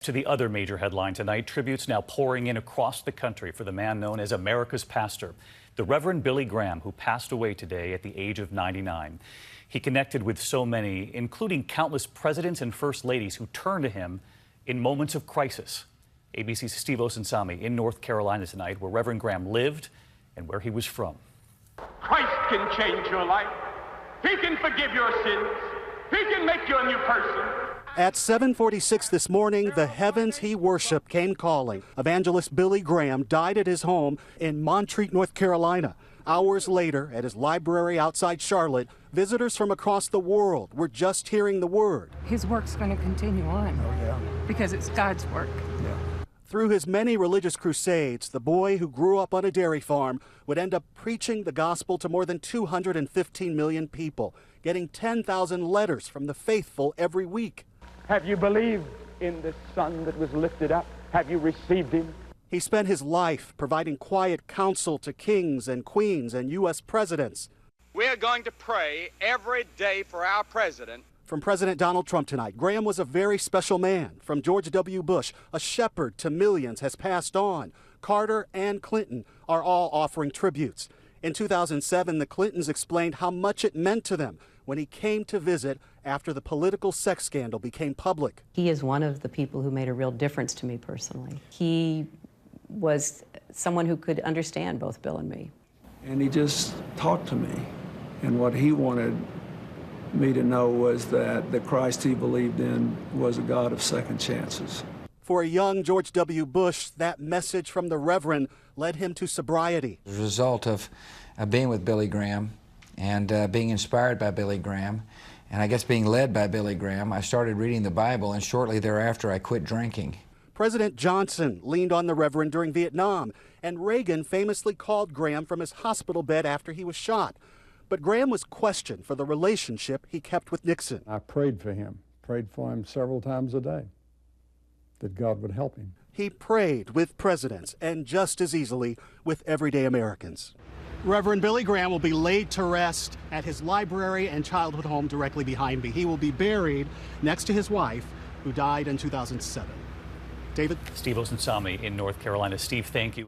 To the other major headline tonight, tributes now pouring in across the country for the man known as America's pastor, the Reverend Billy Graham, who passed away today at the age of 99. He connected with so many, including countless presidents and first ladies who turned to him in moments of crisis. ABC's Steve Osunsami in North Carolina tonight, where Reverend Graham lived and where he was from. Christ can change your life. He can forgive your sins. He can make you a new person. At 7:46 this morning, the heavens he worshiped came calling. Evangelist Billy Graham died at his home in Montreat, North Carolina. Hours later, at his library outside Charlotte, visitors from across the world were just hearing the word. His work's going to continue on. Oh, yeah. Because it's God's work. Yeah. Through his many religious crusades, the boy who grew up on a dairy farm would end up preaching the gospel to more than 215 million people, getting 10,000 letters from the faithful every week. Have you believed in the Son that was lifted up? Have you received him? He spent his life providing quiet counsel to kings and queens and U.S. presidents. We are going to pray every day for our president. From President Donald Trump tonight, Graham was a very special man. From George W. Bush, a shepherd to millions, has passed on. Carter and Clinton are all offering tributes. In 2007, the Clintons explained how much it meant to them when he came to visit after the political sex scandal became public. He is one of the people who made a real difference to me personally. He was someone who could understand both Bill and me. And he just talked to me. And what he wanted me to know was that the Christ he believed in was a God of second chances. For a young George W. Bush, that message from the Reverend led him to sobriety. As a result of being with Billy Graham and being inspired by Billy Graham, and I guess being led by Billy Graham, I started reading the Bible, and shortly thereafter I quit drinking. President Johnson leaned on the Reverend during Vietnam, and Reagan famously called Graham from his hospital bed after he was shot. But Graham was questioned for the relationship he kept with Nixon. I prayed for him several times a day, that God would help him. He prayed with presidents and just as easily with everyday Americans. Reverend Billy Graham will be laid to rest at his library and childhood home directly behind me. He will be buried next to his wife, who died in 2007. David? Steve Osunsami in North Carolina. Steve, thank you.